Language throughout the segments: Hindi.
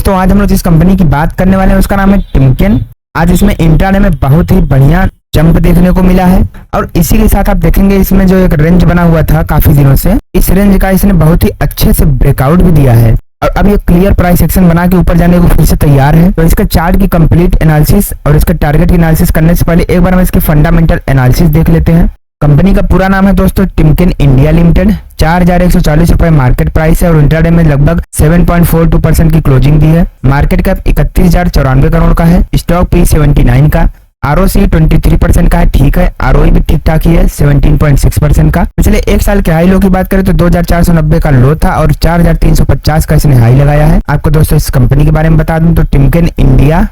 दोस्तों आज हम लोग जिस कंपनी की बात करने वाले हैं उसका नाम है टिमकेन। आज इसमें इंट्राडे में बहुत ही बढ़िया जंप देखने को मिला है और इसी के साथ आप देखेंगे इसमें जो एक रेंज बना हुआ था काफी दिनों से, इस रेंज का इसने बहुत ही अच्छे से ब्रेकआउट भी दिया है और अब ये क्लियर प्राइस एक्शन बना के ऊपर जाने को फिर से तैयार है। तो इसका चार्ट की कंप्लीट एनालिसिस और इसका टारगेट की एनालिसिस करने से पहले एक बार हम इसकी फंडामेंटल एनालिसिस देख लेते हैं। कंपनी का पूरा नाम है दोस्तों टिमकेन इंडिया लिमिटेड। 4140 रुपए मार्केट प्राइस है और इंट्राडे में लगभग 7.42% की क्लोजिंग दी है। मार्केट कैप 31,094 करोड़ का है। स्टॉक पी 79 का। आरओसी 23% का है, ठीक है। आरओई भी ठीक ठाक ही है 17.6% का। पिछले एक साल के हाई लो की बात करें तो 2,490 का लो था और 4,350 का इसने हाई लगाया है। आपको दोस्तों इस कंपनी के बारे में बता दूं तो Timken India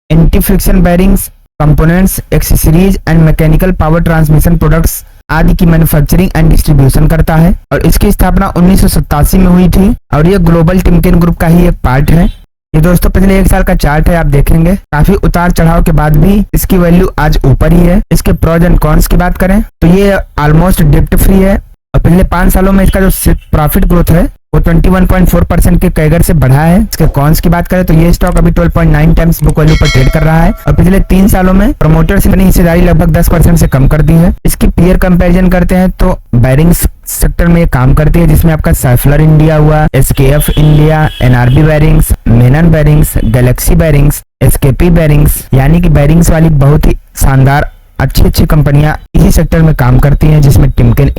anti friction bearings, components, accessories and mechanical power transmission products आदि की मैन्युफैक्चरिंग एंड डिस्ट्रीब्यूशन करता है और इसकी स्थापना 1987 में हुई थी और ये ग्लोबल टिमकेन ग्रुप का ही एक पार्ट है। ये दोस्तों पिछले एक साल का चार्ट है, आप देखेंगे काफी उतार चढ़ाव के बाद भी इसकी वैल्यू आज ऊपर ही है। इसके प्रोज एंड कॉन्स की बात करें तो ये ऑलमोस्ट डिप्ट फ्री है और पिछले 5 सालों में इसका जो प्रॉफिट ग्रोथ है वो 21.4% के कैगर से बढ़ा है। इसके कॉन्स की बात करें तो ये स्टॉक अभी 12.9 टाइम्स बुक वैल्यू पर ट्रेड कर रहा है और पिछले 3 सालों में प्रमोटर्स ने अपनी हिस्सेदारी लगभग 10% से कम कर दी है। इसकी पीयर कंपैरिजन करते हैं तो बेयरिंग्स सेक्टर में ये काम करती है जिसमें आपका साइफलर इंडिया हुआ, SKF India, NRB bearings, Menon bearings, Galaxy bearings, SKP bearings, यानी कि बेयरिंग्स वाली बहुत ही शानदार अच्छी कंपनियां इसी सेक्टर में काम करती हैं जिसमें टिमकेन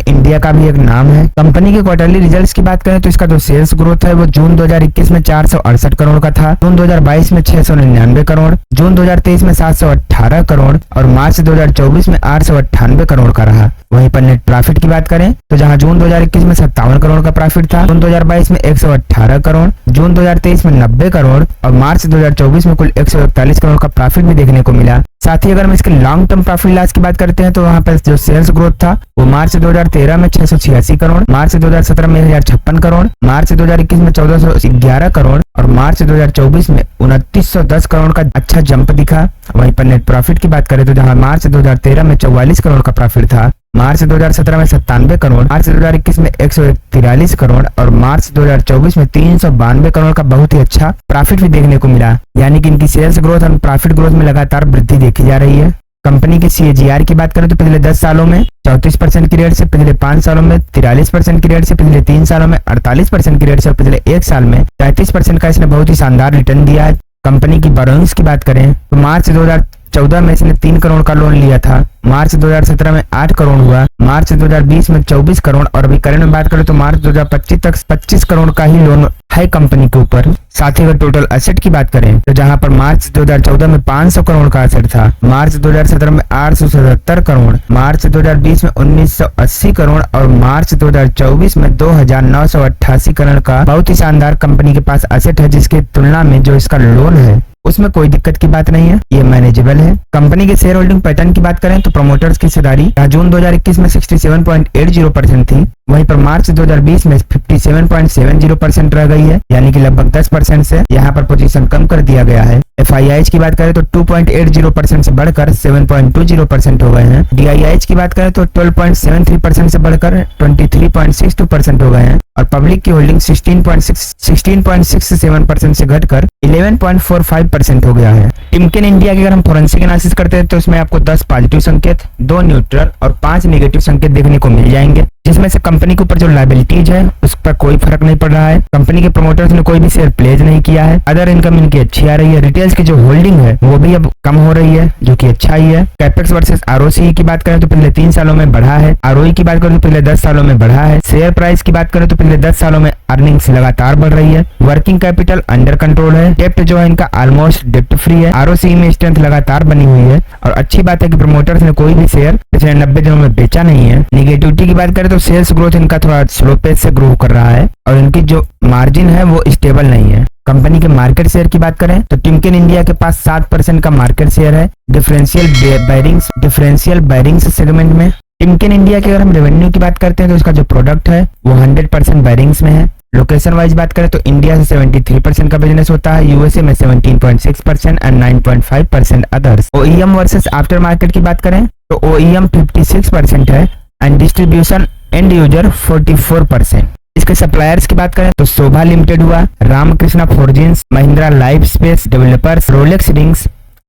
इंडिया का भी एक नाम है। कंपनी के क्वार्टरली रिजल्ट्स की बात करें तो इसका जो सेल्स ग्रोथ है वो जून 2021 में 468 करोड़ का था, जून 2022 में 699 करोड़, जून 2023 में 718 करोड़ और मार्च 2024 में 898 करोड़ का रहा। वहीं पर नेट प्रॉफिट की बात करें तो जहां जून 2021 में 57 करोड़ का प्रॉफिट था, जून 2022 में 118 करोड़, जून 2023 में 90 करोड़ और मार्च 2024 में कुल 141 करोड़ का प्रॉफिट भी देखने को मिला। साथ ही अगर हम इसके लॉन्ग टर्म प्रॉफिट लॉस की बात करते हैं तो वहां पर जो सेल्स ग्रोथ था वो मार्च 2013 में 686 करोड़, मार्च 2017 में 1056 करोड़, मार्च 2021 में 1411 करोड़ और मार्च 2024 में 2910 करोड़ का अच्छा जंप दिखा। वहीं पर नेट प्रॉफिट की बात करें तो जहां मार्च 2013 में 44 करोड़ का प्रॉफिट था, मार्च 2017 में 97 करोड़, मार्च 2021 में 143 करोड़ और मार्च 2024 में 392 करोड़ का बहुत ही अच्छा प्रॉफिट भी देखने को मिला। यानी कि इनकी सेल्स ग्रोथ और प्रॉफिट ग्रोथ में लगातार वृद्धि देखी जा रही है। कंपनी की CAGR की बात करें तो पिछले 10 सालों में 34% की रेट से, पिछले 5 सालों में 43% की रेट से, पिछले 3 सालों में 48% की रेट से और पिछले 1 साल में 33% का इसने बहुत ही शानदार रिटर्न दिया है। कंपनी की बोरोइंग्स की बात करें तो मार्च 2014 में इसने 3 करोड़ का लोन लिया था, मार्च 2017 में 8 करोड़ हुआ, मार्च 2020 में 24 करोड़ और अभी करंट में बात करें तो मार्च 2025 तक 25 करोड़ का ही लोन है कंपनी के ऊपर। साथ ही अगर टोटल एसेट की बात करें तो जहां पर मार्च 2014 में 500 करोड़ का एसेट था, मार्च 2017 में 877 करोड़, मार्च 2020 में 1980 करोड़ और मार्च 2024 में 2988 करोड़ का बहुत ही शानदार कंपनी के पास एसेट है, जिसकी तुलना में जो इसका लोन है उसमें कोई दिक्कत की बात नहीं है, ये मैनेजेबल है। कंपनी के शेयर होल्डिंग पैटर्न की बात करें तो प्रमोटर्स की हिस्सेदारी जून 2021 में 67.80% थी, वहीं पर मार्च 2020 में 57.70% रह गई है, यानी कि लगभग 10% से यहाँ पर पोजीशन कम कर दिया गया है। FIIs की बात करें तो 2.80% से बढ़कर 7.20% हो गए हैं। DIIs की बात करें तो 12.73% से बढ़कर 23.62% हो गए हैं और पब्लिक की होल्डिंग 16.67% से घटकर 11.45% हो गया है। टिमकेन इंडिया की अगर हम फोरेंसिक एनालिसिस करते हैं तो इसमें आपको 10 पॉजिटिव संकेत, 2 न्यूट्रल और 5 नेगेटिव संकेत देखने को मिल जाएंगे, जिसमें से कंपनी के ऊपर जो लायबिलिटीज है उस पर कोई फर्क नहीं पड़ रहा है। कंपनी के प्रमोटर्स ने कोई भी शेयर प्लेज नहीं किया है। अदर इनकम इनकी अच्छी आ रही है। रिटेल्स की जो होल्डिंग है वो भी अब कम हो रही है, जो कि अच्छा ही है। कैपेक्स वर्सेस ROCE की बात करें तो पिछले 3 सालों में बढ़ा है। ROE की बात करें तो पिछले 10 सालों में बढ़ा है। शेयर प्राइस की बात करें तो पिछले 10 सालों में अर्निंग्स लगातार बढ़ रही है। वर्किंग कैपिटल अंडर कंट्रोल है। डेप्ट जो है इनका ऑलमोस्ट डेप्ट फ्री है। ROCE में स्ट्रेंथ लगातार बनी हुई है और अच्छी बात है कि प्रमोटर्स ने कोई भी शेयर पिछले 90 दिनों में बेचा नहीं है। निगेटिविटी की बात करें तो सेल्स ग्रोथ इनका थोड़ा स्लो पेस से ग्रो कर रहा है और इनकी जो मार्जिन है वो स्टेबल नहीं है। कंपनी के मार्केट शेयर की बात करें तो टिमकेन इंडिया के पास 7% का मार्केट शेयर है डिफरेंशियल बेयरिंग्स सेगमेंट में। टिमकेन इंडिया के अगर हम रेवेन्यू की बात करते हैं तो इसका जो प्रोडक्ट है वो 100% बेयरिंग्स में है। लोकेशन वाइज बात करें तो इंडिया से 73% का बिजनेस होता है, USA में 17.6% and 9.5% others. OEM versus after market की बात करें तो OEM 56% है एंड डिस्ट्रीब्यूशन एंड यूजर 44%। इसके सप्लायर्स की बात करें तो शोभा लिमिटेड हुआ, Ramkrishna Forgings, Mahindra Life Space Developers, Rolex Rings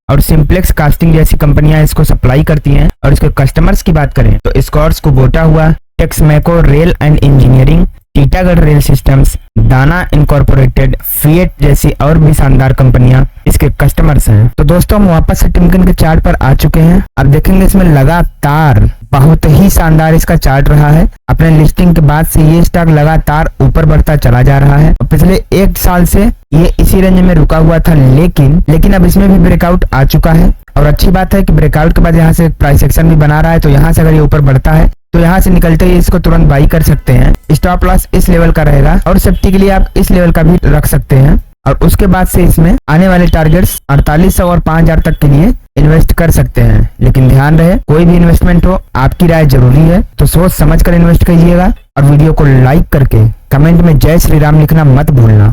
और सिंप्लेक्स कास्टिंग जैसी कंपनियां इसको सप्लाई करती हैं। और इसके कस्टमर्स की बात करें तो स्कॉट्स कुबोटा हुआ, Texmaco rail and engineering, Titagarh rail systems, दाना इनकॉर्पोरेटेड, फिएट जैसी और भी शानदार कंपनियां इसके कस्टमर्स हैं। तो दोस्तों हम वापस से टिमकन के चार्ट पर आ चुके हैं। अब देखेंगे इसमें लगातार बहुत ही शानदार इसका चार्ट रहा है। अपने लिस्टिंग के बाद से ये स्टॉक लगातार ऊपर बढ़ता चला जा रहा है। पिछले 1 साल से ये इसी रेंज में रुका हुआ था, लेकिन अब इसमें भी ब्रेकआउट आ चुका है। और अच्छी बात है कि ब्रेकआउट के बाद यहाँ से प्राइस एक्शन भी बना रहा है, तो यहाँ से अगर ये ऊपर बढ़ता है तो यहाँ से निकलते ही इसको तुरंत बाई कर सकते हैं। स्टॉप लॉस इस लेवल का रहेगा और सेफ्टी के लिए आप इस लेवल का भी रख सकते हैं। और उसके बाद से इसमें आने वाले टारगेट्स 4800 और 5000 तक के लिए इन्वेस्ट कर सकते हैं। लेकिन ध्यान रहे, कोई भी इन्वेस्टमेंट हो आपकी राय जरूरी है, तो सोच समझ कर इन्वेस्ट कीजिएगा। और वीडियो को लाइक करके कमेंट में जय श्री राम लिखना मत भूलना।